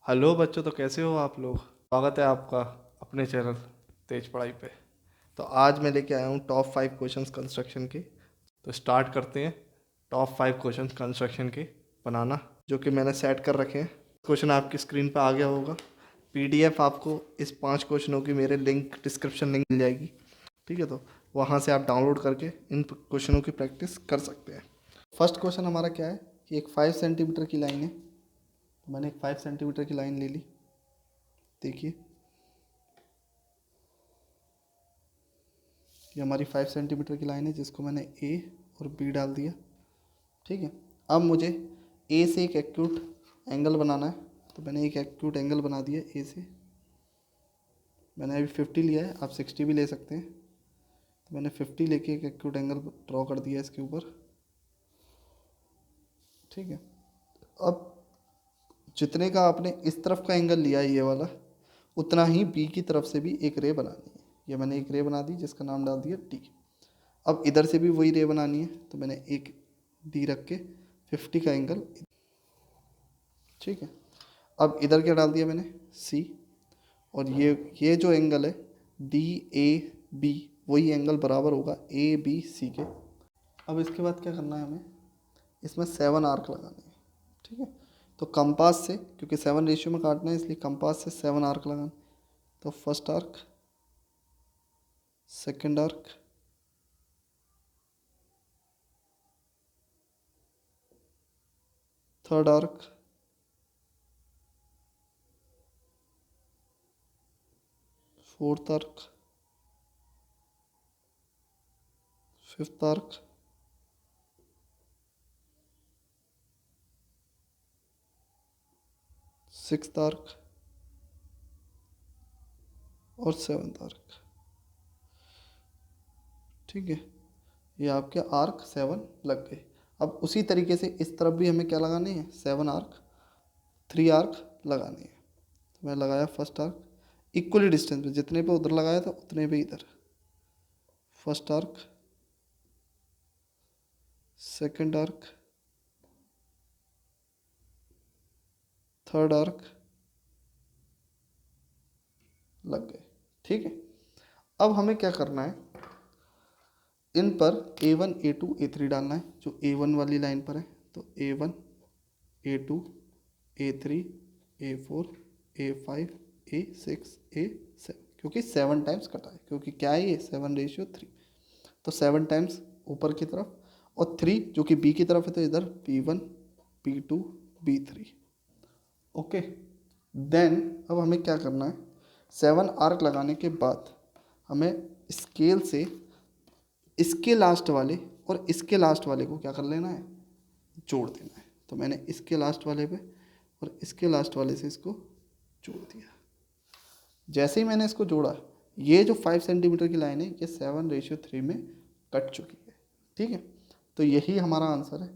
Hello बच्चों, तो कैसे हो आप लोग। स्वागत है आपका अपने चैनल तेज पढ़ाई पे। तो आज मैं लेके आया हूँ टॉप 5 क्वेश्चंस कंस्ट्रक्शन के। तो स्टार्ट करते हैं टॉप 5 क्वेश्चंस कंस्ट्रक्शन के बनाना, जो कि मैंने सेट कर रखे हैं। क्वेश्चन आपकी स्क्रीन पे आ गया होगा। पीडीएफ आपको इस 5 क्वेश्चनों की मेरे डिस्क्रिप्शन लिंक मिल जाएगी। ठीक है, तो वहाँ से आप डाउनलोड करके इन क्वेश्चनों की प्रैक्टिस कर सकते हैं। फर्स्ट क्वेश्चन हमारा क्या है कि एक 5 सेंटीमीटर की लाइन है। तो मैंने एक 5 सेंटीमीटर की लाइन ले ली। देखिए, ये हमारी 5 सेंटीमीटर की लाइन है जिसको मैंने ए और बी डाल दिया। ठीक है, अब मुझे ए से एक एक्यूट एंगल बनाना है। तो मैंने एक एक्यूट एंगल बना दिया ए से। मैंने अभी 50 लिया है, आप 60 भी ले सकते हैं। तो मैंने 50 लेके एक एक्यूट एंगल ड्रॉ कर दिया इसके ऊपर। ठीक है, अब जितने का आपने इस तरफ का एंगल लिया है ये वाला, उतना ही बी की तरफ से भी एक रे बनानी है। ये मैंने एक रे बना दी जिसका नाम डाल दिया टी। अब इधर से भी वही रे बनानी है। तो मैंने एक डी रख के 50 का एंगल। ठीक है, अब इधर क्या डाल दिया मैंने सी। और ये जो एंगल है डी ए बी, वही एंगल बराबर होगा ए बी सी के। अब इसके बाद क्या करना है हमें, इसमें 7 आर्क लगाने हैं। ठीक है, तो कंपास से, क्योंकि 7 रेशियो में काटना है इसलिए कंपास से 7 आर्क लगाना। तो first arc, second arc, third arc, fourth arc, fifth arc, sixth arc और सेवन्थ आर्क। ठीक है, ये आपके आर्क 7 लग गए। अब उसी तरीके से इस तरफ भी हमें क्या लगाने हैं, 7 आर्क, 3 आर्क लगाने हैं। तो मैं लगाया फर्स्ट आर्क इक्वली डिस्टेंस पे, जितने पे उधर लगाया था उतने पे इधर। First arc, second arc, third arc लग गए। ठीक है, अब हमें क्या करना है, इन पर A1 A2 A3 डालना है जो A1 वाली लाइन पर है। तो A1 A2 A3 A4 A5 A6 A7, क्योंकि 7 टाइम्स कटा है, क्योंकि क्या है ये 7:3। तो 7 टाइम्स ऊपर की तरफ, और 3 जो कि बी की तरफ है, तो इधर B1 B2 B3। Okay, then अब हमें क्या करना है, 7 आर्क लगाने के बाद हमें स्केल से इसके लास्ट वाले और इसके लास्ट वाले को क्या कर लेना है, जोड़ देना है। तो मैंने इसके लास्ट वाले पे और इसके लास्ट वाले से इसको जोड़ दिया। जैसे ही मैंने इसको जोड़ा, ये जो 5 सेंटीमीटर की लाइन है ये 7:3 में कट चुकी है। ठीक है, तो यही हमारा आंसर है।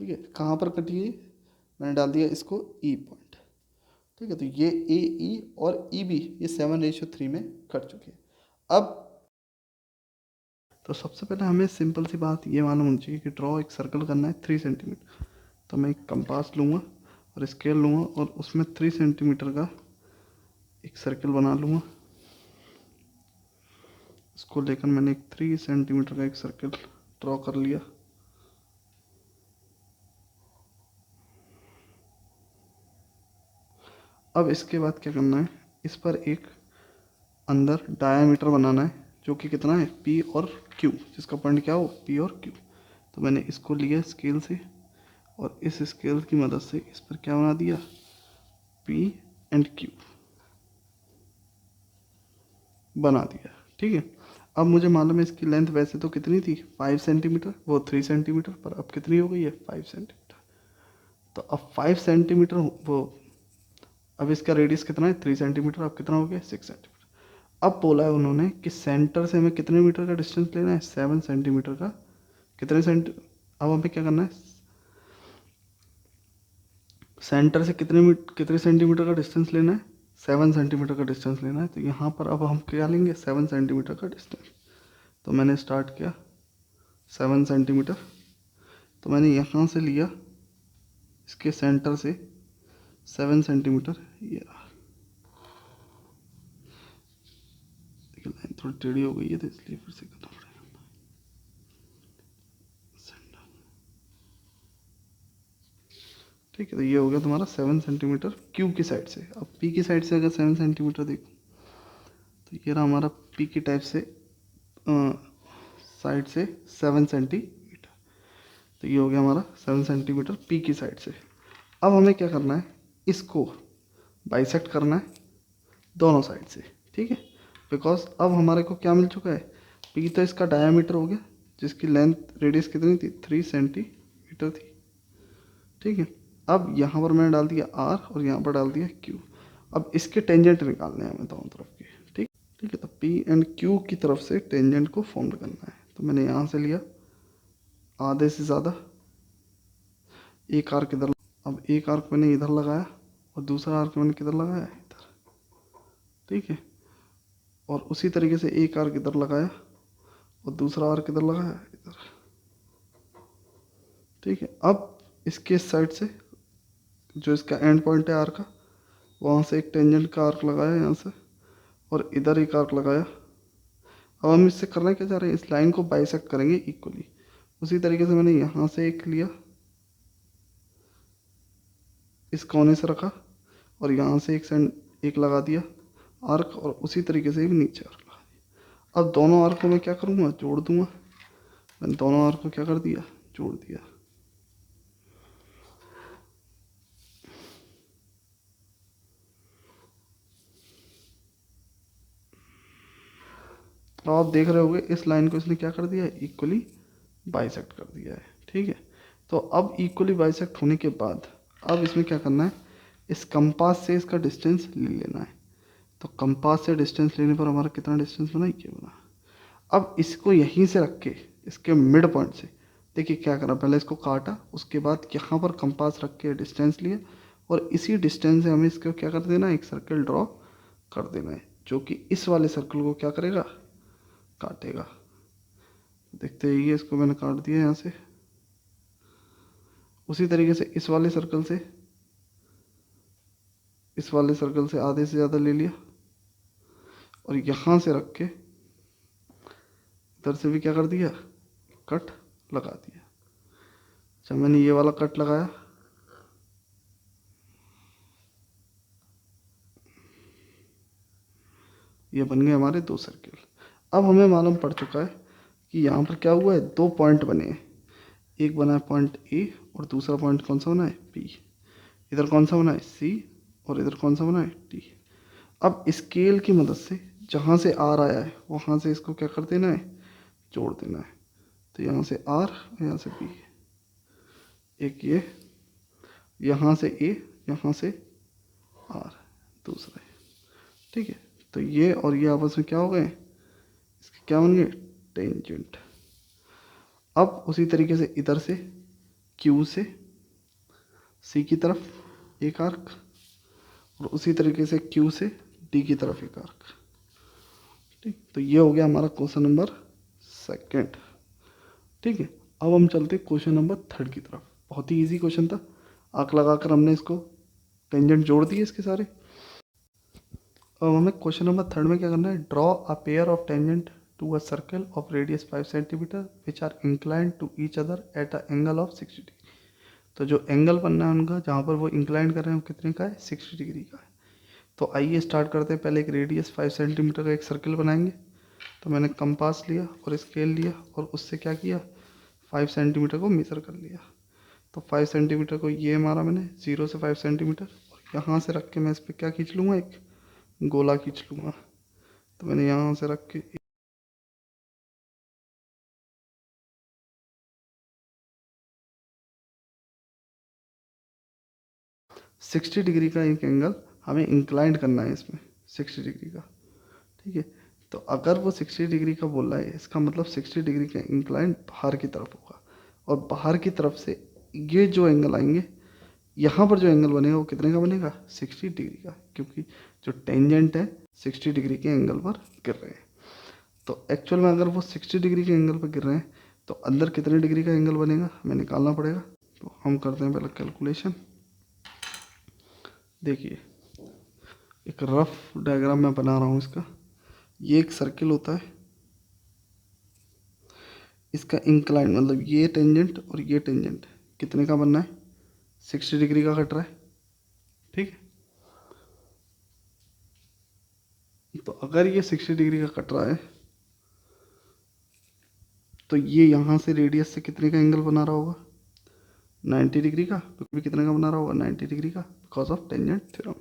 ठीक है, कहाँ पर कटी है, मैंने डाल दिया इसको ई पॉइंट। ठीक है, तो ये ए ई और ई बी ये 7:3 में कट चुकी है। अब तो सबसे पहले हमें सिंपल सी बात ये मालूम होनी चाहिए कि ड्रॉ एक सर्कल करना है 3 सेंटीमीटर। तो मैं एक कंपास लूँगा और स्केल लूँगा और उसमें 3 सेंटीमीटर का एक सर्कल बना लूँगा। इसको लेकर मैंने एक 3 सेंटीमीटर का एक सर्कल ड्रॉ कर लिया। अब इसके बाद क्या करना है, इस पर एक अंदर डायामीटर बनाना है जो कि कितना है पी और क्यू, जिसका पॉइंट क्या हो पी और क्यू। तो मैंने इसको लिया स्केल से और इस स्केल की मदद से इस पर क्या बना दिया, पी एंड क्यू बना दिया। ठीक है, अब मुझे मालूम है इसकी लेंथ वैसे तो कितनी थी 5 सेंटीमीटर, वो 3 सेंटीमीटर, पर अब कितनी हो गई है 5 सेंटीमीटर। तो अब 5 सेंटीमीटर वो, अब इसका रेडियस कितना है 3 सेंटीमीटर, अब कितना हो गया 6 सेंटीमीटर। अब बोला है उन्होंने कि सेंटर से हमें कितने मीटर का डिस्टेंस लेना है, 7 सेंटीमीटर का। कितने अब हमें क्या करना है, सेंटर से कितने सेंटीमीटर का डिस्टेंस लेना है, 7 सेंटीमीटर का डिस्टेंस लेना है। तो यहाँ पर अब हम क्या लेंगे 7 सेंटीमीटर का डिस्टेंस। तो मैंने स्टार्ट किया 7 सेंटीमीटर। तो मैंने यहाँ से लिया इसके सेंटर से 7 सेंटीमीटर, ये रहा, देखिए लाइन थोड़ी टेढ़ी हो गई है तो इसलिए फिर से करना पड़ेगा। ठीक है, तो ये हो गया तुम्हारा 7 सेंटीमीटर क्यू की साइड से। अब पी की साइड से अगर 7 सेंटीमीटर देखो तो ये रहा हमारा पी की टाइप से साइड से 7 सेंटीमीटर। तो ये हो गया हमारा 7 सेंटीमीटर पी की साइड से। अब हमें क्या करना है, इसको बाइसेक्ट करना है दोनों साइड से। ठीक है, बिकॉज अब हमारे को क्या मिल चुका है, पी तो इसका डायामीटर हो गया जिसकी लेंथ रेडियस कितनी थी 3 सेंटीमीटर थी। ठीक है, अब यहाँ पर मैंने डाल दिया आर और यहाँ पर डाल दिया क्यू। अब इसके टेंजेंट निकालने हैं हमें दोनों तरफ के। ठीक ठीक है, तो पी एंड क्यू की तरफ से टेंजेंट को फॉर्म करना है। तो मैंने यहाँ से लिया आधे से ज़्यादा, एक आर्क इधर, अब एक आर्क मैंने इधर लगाया और दूसरा आर्क मैंने किधर लगाया, इधर। ठीक है, और उसी तरीके से एक आर्क इधर लगाया और दूसरा आर्क इधर लगाया, इधर। ठीक है, अब इसके साइड से जो इसका एंड पॉइंट है आर्क का, वहाँ से एक टेंजेंट का आर्क लगाया यहाँ से और इधर एक आर्क लगाया। अब हम इससे करना क्या चाह रहे हैं, इस लाइन को बाइसेक्ट करेंगे इक्वली। उसी तरीके से मैंने यहाँ से एक लिया, इस कोने से रखा और यहाँ से एक लगा दिया आर्क और उसी तरीके से एक नीचे आर्क लगा दिया। अब दोनों आर्क को मैं क्या करूँगा, जोड़ दूँगा। मैंने दोनों आर्क को क्या कर दिया, जोड़ दिया। अब आप देख रहे होंगे इस लाइन को इसने क्या कर दिया है, इक्वली बाइसेक्ट कर दिया है। ठीक है, तो अब इक्वली बाइसेक्ट होने के बाद अब इसमें क्या करना है, इस कंपास से इसका डिस्टेंस ले लेना है। तो कंपास से डिस्टेंस लेने पर हमारा कितना डिस्टेंस बना, ये बना। अब इसको यहीं से रख के इसके मिड पॉइंट से देखिए क्या करा, पहले इसको काटा, उसके बाद यहाँ पर कंपास रख के डिस्टेंस लिया और इसी डिस्टेंस से हमें इसको क्या कर देना है, एक सर्कल ड्रॉ कर देना है जो कि इस वाले सर्कल को क्या करेगा, काटेगा। देखते ही इसको मैंने काट दिया यहाँ से। उसी तरीके से इस वाले सर्कल से आधे से ज़्यादा ले लिया और यहाँ से रख के इधर से भी क्या कर दिया, कट लगा दिया। अच्छा, मैंने ये वाला कट लगाया, ये बन गए हमारे दो सर्कल। अब हमें मालूम पड़ चुका है कि यहाँ पर क्या हुआ है, दो पॉइंट बने हैं। एक बना है पॉइंट ए और दूसरा पॉइंट कौन सा बना है, पी। इधर कौन सा बना है, सी, और इधर कौन सा बना है, डी। अब स्केल की मदद से जहाँ से आर आया है वहाँ से इसको क्या कर देना है, जोड़ देना है। तो यहाँ से आर, यहाँ से बी, एक ये, यहाँ से ए, यहाँ से आर, दूसरा। ठीक है, तो ये और ये आपस में क्या हो गए, इसके क्या बन गए, टेंजेंट। अब उसी तरीके से इधर से क्यू से सी की तरफ एक आर्क और उसी तरीके से क्यू से डी की तरफ एक आर्क। ठीक, तो ये हो गया हमारा क्वेश्चन नंबर सेकंड। ठीक है, अब हम चलते क्वेश्चन नंबर थर्ड की तरफ। बहुत ही इजी क्वेश्चन था, आर्क लगाकर हमने इसको टेंजेंट जोड़ दिए इसके सारे। अब हमें क्वेश्चन नंबर थर्ड में क्या करना है, draw a pair of tangent to a circle of radius 5 centimetre which are inclined to each other at a angle of 60 degree. तो जो एंगल बनना है उनका जहाँ पर वो इंक्लाइन कर रहे हैं वो कितने का है, 60 डिग्री का है। तो आइए स्टार्ट करते हैं। पहले एक रेडियस 5 सेंटीमीटर का एक सर्कल बनाएंगे। तो मैंने कंपास लिया और स्केल लिया और उससे क्या किया, 5 सेंटीमीटर को मेज़र कर लिया। तो 5 सेंटीमीटर को ये मारा मैंने, 0 से 5 सेंटीमीटर, और यहाँ से रख के मैं इस पर क्या खींच लूँगा, एक गोला खींच लूँगा। तो मैंने यहाँ से रख के 60 डिग्री का एक एंगल हमें इंक्लाइंड करना है इसमें, 60 डिग्री का। ठीक है, तो अगर वो 60 डिग्री का बोल रहा है इसका मतलब 60 डिग्री का इंक्लाइंड बाहर की तरफ होगा और बाहर की तरफ से ये जो एंगल आएंगे, यहाँ पर जो एंगल बनेगा वो कितने का बनेगा, 60 डिग्री का, क्योंकि जो टेंजेंट है 60 डिग्री के एंगल पर गिर रहे हैं। तो एक्चुअल में अगर वो 60 डिग्री के एंगल पर गिर रहे हैं तो अंदर कितने डिग्री का एंगल बनेगा हमें निकालना पड़ेगा। तो हम करते हैं पहले कैलकुलेशन। देखिए एक रफ डायग्राम मैं बना रहा हूँ इसका। ये एक सर्किल होता है, इसका इंक्लाइन मतलब ये टेंजेंट और ये टेंजेंट कितने का बनना है, 60 डिग्री का कट रहा है। ठीक है, तो अगर ये 60 डिग्री का कट रहा है तो ये यहाँ से रेडियस से कितने का एंगल बना रहा होगा, 90 डिग्री का। तो भी कितने का बना रहा होगा, 90 डिग्री का, बिकॉज ऑफ टेंजेंट थ्योरम।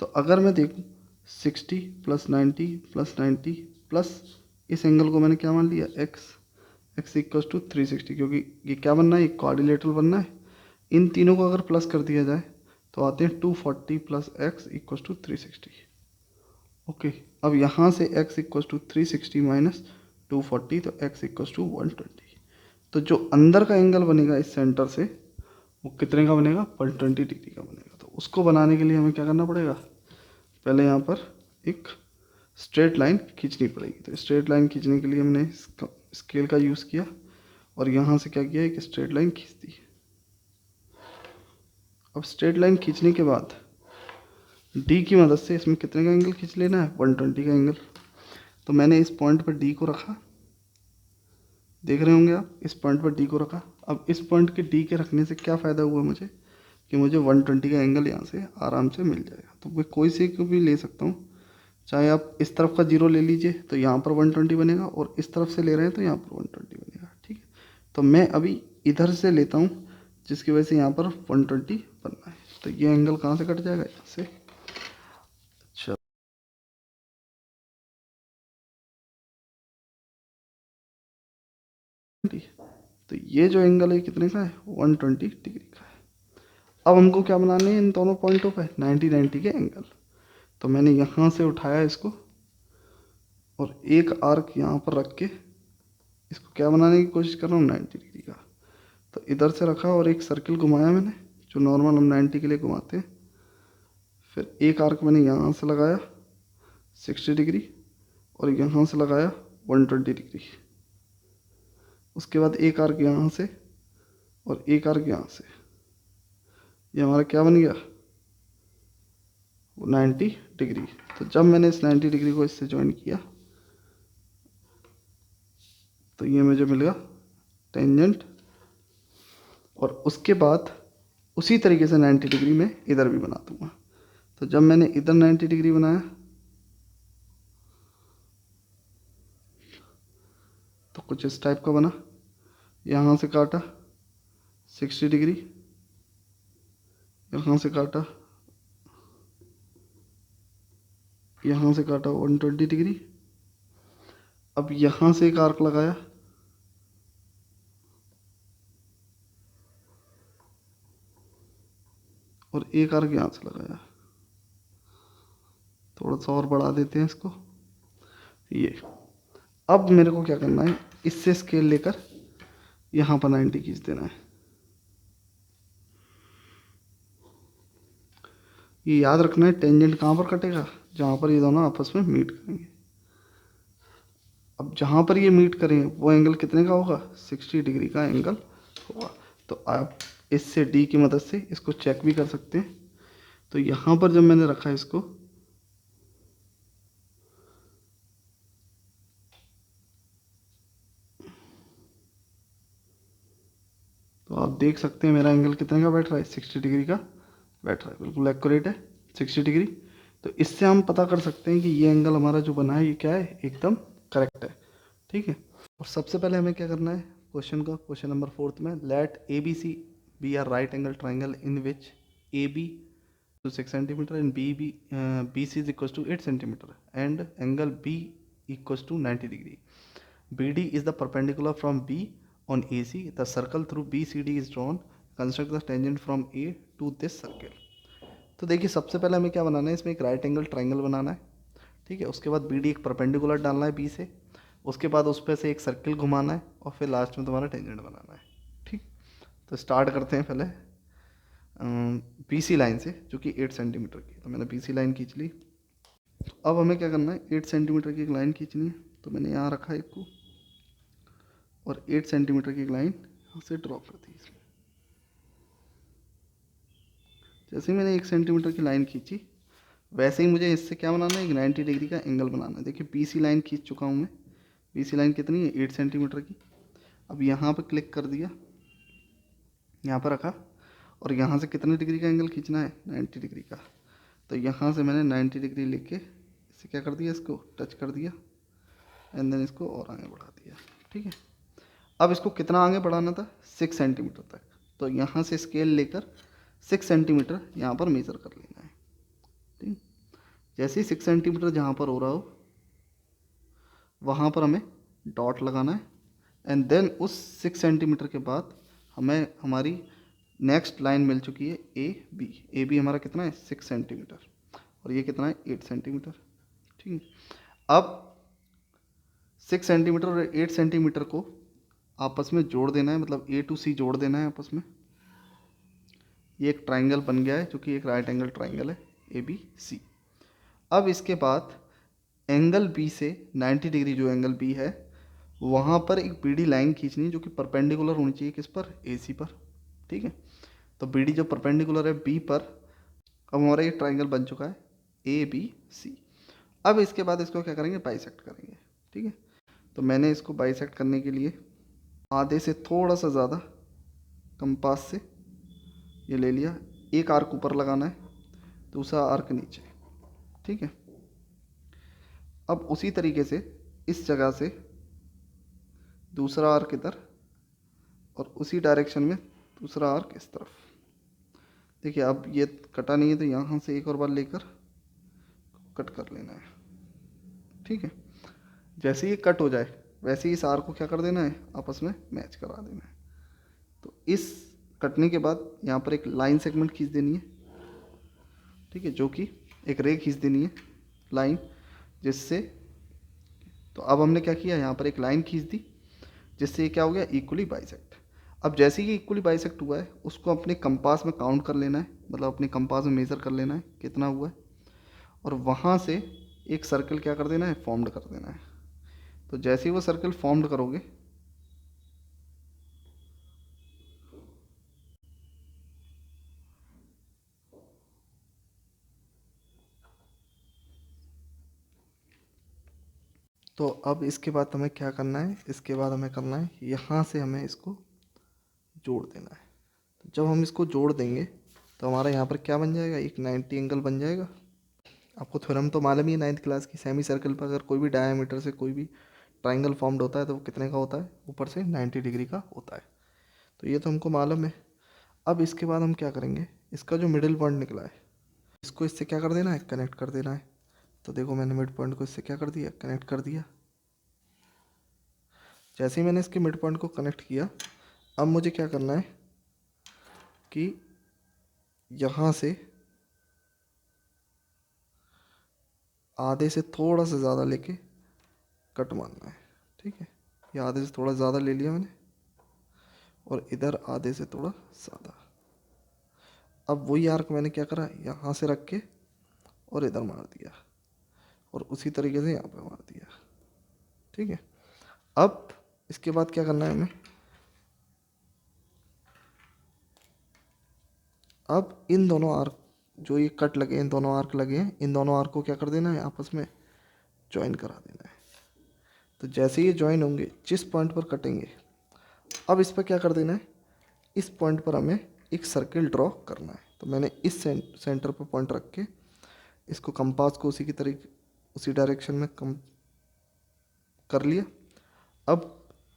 तो अगर मैं देखूँ 60 प्लस 90 प्लस 90 प्लस इस एंगल को मैंने क्या मान लिया, एक्स इक्वल टू 360, क्योंकि ये क्या बनना है, ये क्वाड्रिलेटरल बनना है। इन तीनों को अगर प्लस कर दिया जाए तो आते हैं 240 plus x equal to 360। Okay, अब यहाँ से x इक्वल टू 360 माइनस 240, तो x इक्वल टू 120। तो जो अंदर का एंगल बनेगा इस सेंटर से वो कितने का बनेगा, 120 डिग्री का बनेगा। तो उसको बनाने के लिए हमें क्या करना पड़ेगा, पहले यहाँ पर एक स्ट्रेट लाइन खींचनी पड़ेगी। तो स्ट्रेट लाइन खींचने के लिए हमने स्केल का यूज़ किया और यहाँ से क्या किया, एक स्ट्रेट लाइन खींच दी। अब स्ट्रेट लाइन खींचने के बाद डी की मदद से इसमें कितने का एंगल खींच लेना है, 120 का एंगल। तो मैंने इस पॉइंट पर डी को रखा, देख रहे होंगे आप, इस पॉइंट पर डी को रखा। अब इस पॉइंट के डी के रखने से क्या फ़ायदा हुआ मुझे, कि मुझे 120 का एंगल यहाँ से आराम से मिल जाएगा। तो मैं कोई से को भी ले सकता हूँ, चाहे आप इस तरफ का जीरो ले लीजिए तो यहाँ पर 120 बनेगा, और इस तरफ से ले रहे हैं तो यहाँ पर 120 बनेगा। ठीक है, तो मैं अभी इधर से लेता हूँ जिसकी वजह से यहाँ पर 120 बनना है। तो ये एंगल कहाँ से कट जाएगा, यहाँ से। अच्छा, तो ये जो एंगल है कितने का है, 120 डिग्री का है। अब हमको क्या बनाने हैं इन दोनों पॉइंटों पे, 90 के एंगल। तो मैंने यहाँ से उठाया इसको और एक आर्क यहाँ पर रख के इसको क्या बनाने की कोशिश कर रहा हूँ, 90 डिग्री का। तो इधर से रखा और एक सर्किल घुमाया मैंने, जो नॉर्मल हम 90 के लिए घुमाते हैं। फिर एक आर्क मैंने यहाँ से लगाया 60 डिग्री और यहाँ से लगाया 120 डिग्री। उसके बाद एक आर्क यहाँ से और एक आर्क यहाँ से, ये हमारा क्या बन गया, 90 डिग्री। तो जब मैंने इस 90 डिग्री को इससे ज्वाइन किया तो ये मुझे मिल गया टेंजेंट। और उसके बाद उसी तरीके से 90 डिग्री में इधर भी बना दूंगा। तो जब मैंने इधर 90 डिग्री बनाया तो कुछ इस टाइप का बना, यहाँ से काटा 60 डिग्री, यहाँ से काटा, यहाँ से काटा 120 डिग्री। अब यहाँ से एक आर्क लगाया और एक आर्क यहाँ से लगाया। थोड़ा सा और बढ़ा देते हैं इसको, ये। अब मेरे को क्या करना है, इससे स्केल लेकर यहाँ पर 90 खींच देना है। ये याद रखना है, टेंजेंट कहाँ पर कटेगा, जहाँ पर ये दोनों आपस में मीट करेंगे। अब जहाँ पर ये मीट करें वो एंगल कितने का होगा, 60 डिग्री का एंगल होगा। तो आप इससे डी की मदद से इसको चेक भी कर सकते हैं। तो यहाँ पर जब मैंने रखा इसको, तो आप देख सकते हैं मेरा एंगल कितने का बैठ रहा है, 60 डिग्री का बैठ रहा है, बिल्कुल एक्यूरेट है 60 डिग्री। तो इससे हम पता कर सकते हैं कि ये एंगल हमारा जो बना है ये क्या है, एकदम करेक्ट है। ठीक है, और सबसे पहले हमें क्या करना है, क्वेश्चन नंबर 4 में, let A B C be are right angle triangle in which A B to 6 centimeter and BC is equals to 8 centimeter and angle B equals to 90 degree. BD is the perpendicular from B on AC. The circle through BCD is drawn. Construct the tangent from A to this circle. तो देखिए सबसे पहले हमें क्या बनाना है, इसमें एक right angle triangle बनाना है। ठीक है, उसके बाद BD एक परपेंडिकुलर डालना है B से, उसके बाद उस पर से एक सर्किल घुमाना है और फिर लास्ट में तुम्हारा टेंजेंट बनाना है। ठीक, तो स्टार्ट करते हैं पहले BC लाइन से, जो कि 8 सेंटीमीटर की। तो मैंने BC लाइन खींच ली। अब हमें क्या करना है, 8 सेंटीमीटर की एक लाइन खींचनी है। तो मैंने यहाँ रखा एक को और 8 सेंटीमीटर की एक लाइन यहाँ से ड्रॉ कर दी इसमें। जैसे ही मैंने 1 सेंटीमीटर की लाइन खींची वैसे ही मुझे इससे क्या बनाना है, एक 90 डिग्री का एंगल बनाना है। देखिए BC लाइन खींच चुका हूँ मैं। BC लाइन कितनी है, 8 सेंटीमीटर की। अब यहाँ पर क्लिक कर दिया, यहाँ पर रखा, और यहाँ से कितने डिग्री का एंगल खींचना है, 90 डिग्री का। तो यहाँ से मैंने 90 डिग्री लेके इसे क्या कर दिया, इसको टच कर दिया, एंड देन इसको और आगे बढ़ा दिया। ठीक है, अब इसको कितना आगे बढ़ाना था, 6 सेंटीमीटर तक। तो यहाँ से स्केल लेकर 6 सेंटीमीटर यहाँ पर मेज़र कर लेना है। ठीक, जैसे ही 6 सेंटीमीटर जहाँ पर हो रहा हो वहाँ पर हमें डॉट लगाना है, एंड देन उस 6 सेंटीमीटर के बाद हमें हमारी नेक्स्ट लाइन मिल चुकी है ए बी हमारा कितना है, 6 सेंटीमीटर, और ये कितना है, 8 सेंटीमीटर। ठीक है, अब 6 सेंटीमीटर और 8 सेंटीमीटर को आपस में जोड़ देना है, मतलब A to C जोड़ देना है आपस में। ये एक ट्राइंगल बन गया है, जो कि एक राइट एंगल ट्राइंगल है ABC। अब इसके बाद एंगल B से 90 डिग्री जो एंगल B है वहाँ पर एक BD लाइन खींचनी है, जो कि परपेंडिकुलर होनी चाहिए किस पर, AC पर। ठीक है, तो BD जो परपेंडिकुलर है B पर, अब हमारा ये ट्राइंगल बन चुका है ABC। अब इसके बाद इसको क्या करेंगे, बाइसेक्ट करेंगे। ठीक है, तो मैंने इसको बाइसेक्ट करने के लिए आधे से थोड़ा सा ज़्यादा कंपास से ये ले लिया। एक आर्क ऊपर लगाना है, दूसरा आर्क नीचे। ठीक है, अब उसी तरीके से इस जगह से दूसरा आर्क इधर, और उसी डायरेक्शन में दूसरा आर्क इस तरफ। देखिए अब ये कटा नहीं है, तो यहाँ से एक और बार लेकर कट कर लेना है। ठीक है, जैसे ही कट हो जाए वैसे ही इस आर्क को क्या कर देना है, आपस में मैच करा देना है। तो इस कटने के बाद यहाँ पर एक लाइन सेगमेंट खींच देनी है। ठीक है, जो कि एक रे खींच देनी है लाइन, जिससे, तो अब हमने क्या किया, यहाँ पर एक लाइन खींच दी, जिससे ये क्या हो गया, इक्वली बाइसेक्ट। अब जैसे ही इक्वली बाइसेक्ट हुआ है उसको अपने कंपास में काउंट कर लेना है, मतलब अपने कंपास में मेज़र कर लेना है कितना हुआ है, और वहाँ से एक सर्कल क्या कर देना है, फॉर्म्ड कर देना है। तो जैसे ही वो सर्कल फॉर्म्ड करोगे तो अब इसके बाद हमें क्या करना है, इसके बाद हमें करना है यहाँ से हमें इसको जोड़ देना है। तो जब हम इसको जोड़ देंगे तो हमारा यहाँ पर क्या बन जाएगा, एक 90 एंगल बन जाएगा। आपको थ्योरम तो मालूम ही है 9th क्लास की, सेमी सर्कल पर अगर कोई भी डायमीटर से कोई भी ट्राइंगल फॉर्म्ड होता है तो वो कितने का होता है, ऊपर से 90 डिग्री का होता है। तो ये तो हमको मालूम है। अब इसके बाद हम क्या करेंगे, इसका जो मिडिल पॉइंट निकला है इसको इससे क्या कर देना है, कनेक्ट कर देना है। तो देखो मैंने मिड पॉइंट को इससे क्या कर दिया, कनेक्ट कर दिया। जैसे ही मैंने इसके मिड पॉइंट को कनेक्ट किया, अब मुझे क्या करना है कि यहाँ से आधे से थोड़ा सा ज़्यादा लेके कट मारना है। ठीक है, ये आधे से थोड़ा ज़्यादा ले लिया मैंने, और इधर आधे से थोड़ा ज़्यादा। अब वही आर्क मैंने क्या करा, यहाँ से रख के और इधर मार दिया, और उसी तरीके से यहाँ पे मार दिया। ठीक है, अब इसके बाद क्या करना है हमें, अब इन दोनों आर्क जो ये कट लगे, इन दोनों आर्क लगे हैं, इन दोनों आर्क को क्या कर देना है, आपस में ज्वाइन करा देना है। तो जैसे ये ज्वाइन होंगे, जिस पॉइंट पर कटेंगे, अब इस पर क्या कर देना है, इस पॉइंट पर हमें एक सर्किल ड्रॉ करना है। तो मैंने इस सेंटर पर पॉइंट रख के इसको कंपास को उसी की तरीके उसी डायरेक्शन में कम कर लिया। अब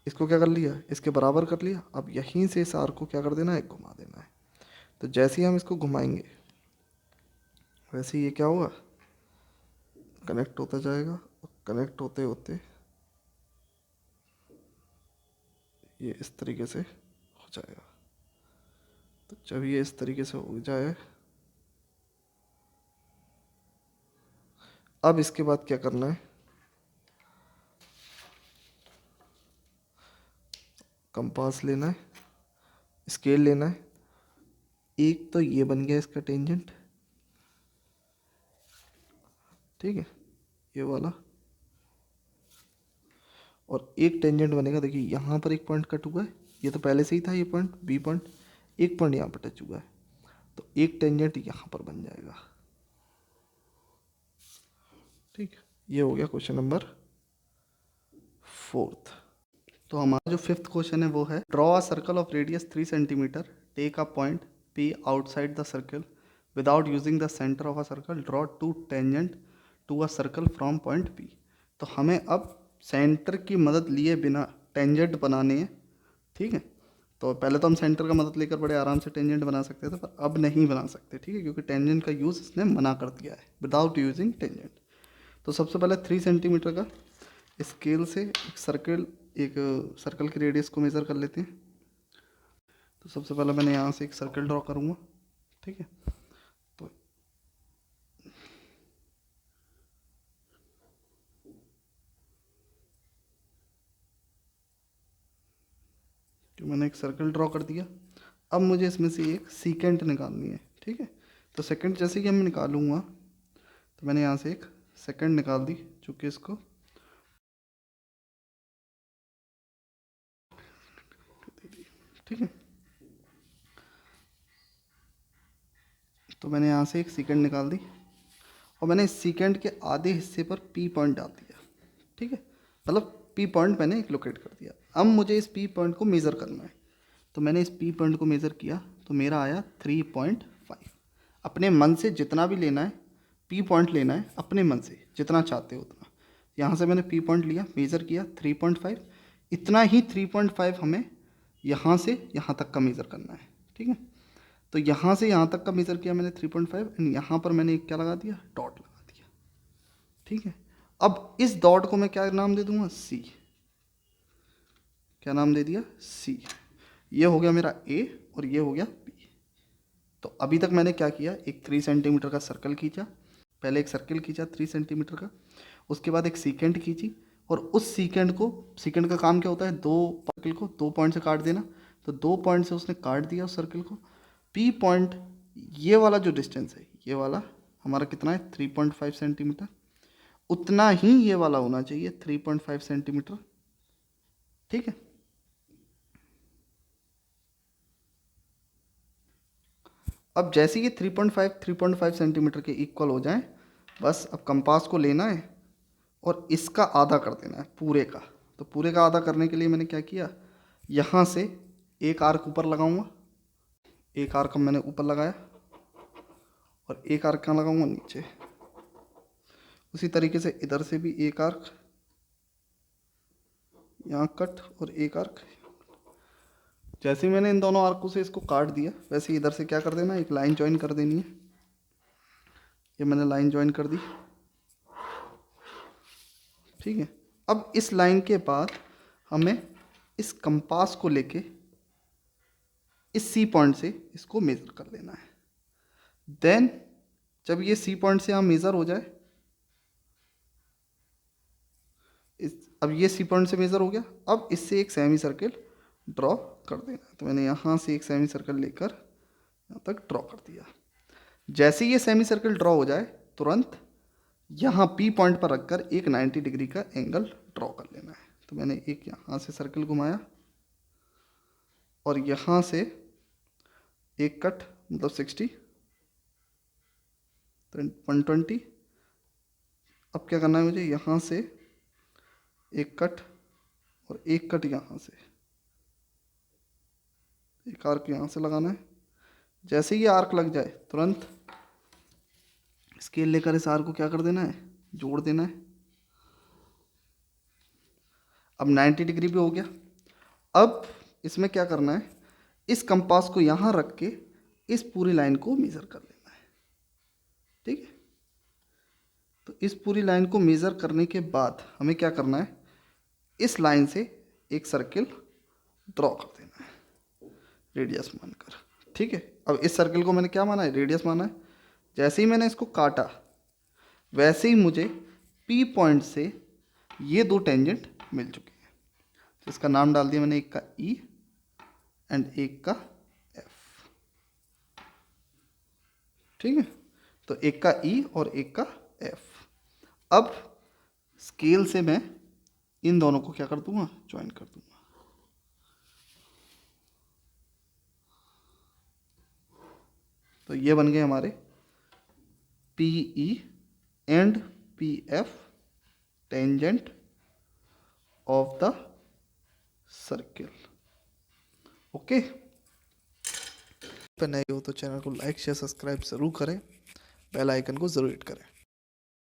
इसको क्या कर लिया, इसके बराबर कर लिया। अब यहीं से इस आर्क को क्या कर देना है, घुमा देना है। तो जैसे ही हम इसको घुमाएंगे वैसे ही ये क्या होगा, कनेक्ट होता जाएगा, और कनेक्ट होते होते ये इस तरीके से हो जाएगा। तो जब ये इस तरीके से हो जाए, अब इसके बाद क्या करना है, कंपास लेना है, स्केल लेना है। एक तो ये बन गया इसका टेंजेंट, ठीक है, ये वाला, और एक टेंजेंट बनेगा। देखिए यहाँ पर एक पॉइंट कट हुआ है, ये तो पहले से ही था, ये पॉइंट बी पॉइंट, एक पॉइंट यहाँ पर टच हुआ है, तो एक टेंजेंट यहाँ पर बन जाएगा। ठीक, ये हो गया क्वेश्चन नंबर 4। तो हमारा जो 5th क्वेश्चन है वो है draw a circle of radius 3 centimetre, take a point P outside the circle without using the centre of a circle, draw 2 tangent to a circle from point P। तो हमें अब centre की मदद लिए बिना टेंजेंट बनाने हैं, ठीक है। तो पहले तो हम सेंटर का मदद लेकर बड़े आराम से टेंजेंट बना सकते थे, पर अब नहीं बना सकते, ठीक है, क्योंकि टेंजेंट का यूज़ इसने मना कर दिया है, विदाउट यूजिंग टेंजेंट। तो सबसे पहले 3 सेंटीमीटर का स्केल से एक सर्कल की रेडियस को मेज़र कर लेते हैं। तो सबसे पहले मैंने यहाँ से एक सर्कल ड्रॉ करूँगा, ठीक है। तो मैंने एक सर्कल ड्रॉ कर दिया। अब मुझे इसमें से एक सीकेंट निकालनी है, ठीक है। तो सेकंड जैसे कि मैं निकालूंगा, तो मैंने यहाँ से एक सेकंड निकाल दी, चूँकि इसको ठीक है। तो मैंने यहाँ से एक सीकेंड निकाल दी और मैंने इस सीकेंड के आधे हिस्से पर पी पॉइंट डाल दिया, ठीक है। मतलब पी पॉइंट मैंने एक लोकेट कर दिया। अब मुझे इस पी पॉइंट को मेज़र करना है। तो मैंने इस पी पॉइंट को मेज़र किया, तो मेरा आया 3.5। अपने मन से जितना भी लेना है, पी पॉइंट लेना है अपने मन से, जितना चाहते हो उतना। यहाँ से मैंने पी पॉइंट लिया, मेज़र किया 3.5। इतना ही 3.5 हमें यहाँ से यहाँ तक का मेज़र करना है, ठीक है। तो यहाँ से यहाँ तक का मेज़र किया मैंने 3.5, एंड यहाँ पर मैंने एक क्या लगा दिया, डॉट लगा दिया, ठीक है। अब इस डॉट को मैं क्या नाम दे दूँगा, सी। क्या नाम दे दिया, सी। ये हो गया मेरा ए और ये हो गया बी। तो अभी तक मैंने क्या किया, एक 3 सेंटीमीटर का सर्कल खींचा। पहले एक सर्कल खींचा 3 सेंटीमीटर का, उसके बाद एक सीकेंड खींची, और उस सीकेंड का काम क्या होता है, दो सर्कल को 2 पॉइंट से काट देना। तो 2 पॉइंट से उसने काट दिया उस सर्कल को। पी पॉइंट, ये वाला जो डिस्टेंस है, ये वाला हमारा कितना है, 3.5 सेंटीमीटर। उतना ही ये वाला होना चाहिए, 3.5 सेंटीमीटर, ठीक है। अब जैसे ये 3.5 सेंटीमीटर के इक्वल हो जाएं, बस अब कंपास को लेना है और इसका आधा कर देना है पूरे का। तो पूरे का आधा करने के लिए मैंने क्या किया, यहाँ से एक आर्क ऊपर लगाऊंगा, एक आर्क मैंने ऊपर लगाया, और एक आर्क कहाँ लगाऊंगा, नीचे। उसी तरीके से इधर से भी एक आर्क यहाँ कट, और एक आर्क। जैसे ही मैंने इन दोनों आर्कों से इसको काट दिया, वैसे ही इधर से क्या कर देना, एक लाइन ज्वाइन कर देनी है। ये मैंने लाइन ज्वाइन कर दी, ठीक है। अब इस लाइन के बाद हमें इस कंपास को लेके इस सी पॉइंट से इसको मेज़र कर लेना है। देन जब ये सी पॉइंट से यहाँ मेज़र हो जाए, अब ये सी पॉइंट से मेज़र हो गया, अब इससे एक सेमी सर्कल ड्रॉ कर देना। तो मैंने यहाँ से एक सेमी सर्कल लेकर यहाँ तक ड्रॉ कर दिया। जैसे ये सेमी सर्कल ड्रॉ हो जाए, तुरंत यहाँ पी पॉइंट पर रखकर एक 90 डिग्री का एंगल ड्रॉ कर लेना है। तो मैंने एक यहाँ से सर्कल घुमाया और यहाँ से एक कट, मतलब 60, 120। अब क्या करना है मुझे, यहाँ से एक कट और एक कट यहाँ से, एक आर्क यहाँ से लगाना है। जैसे ये आर्क लग जाए, तुरंत स्केल लेकर इस आर्क को क्या कर देना है, जोड़ देना है। अब 90 डिग्री भी हो गया। अब इसमें क्या करना है, इस कंपास को यहाँ रख के इस पूरी लाइन को मेज़र कर लेना है, ठीक है। तो इस पूरी लाइन को मेज़र करने के बाद हमें क्या करना है, इस लाइन से एक सर्किल ड्रॉ कर देना है रेडियस मानकर, ठीक है। अब इस सर्किल को मैंने क्या माना है, रेडियस माना है। जैसे ही मैंने इसको काटा, वैसे ही मुझे पी पॉइंट से ये दो टेंजेंट मिल चुके हैं। तो इसका नाम डाल दिया मैंने, एक का ई एंड एक का एफ, ठीक है। तो एक का ई और एक का एफ। अब स्केल से मैं इन दोनों को क्या कर दूंगा, ज्वाइन कर दूंगा। तो ये बन गए हमारे P E and P F tangent of the circle. Okay, पर नए हो तो चैनल को लाइक शेयर सब्सक्राइब ज़रूर करें, बेल आइकन को ज़रूर हिट करें।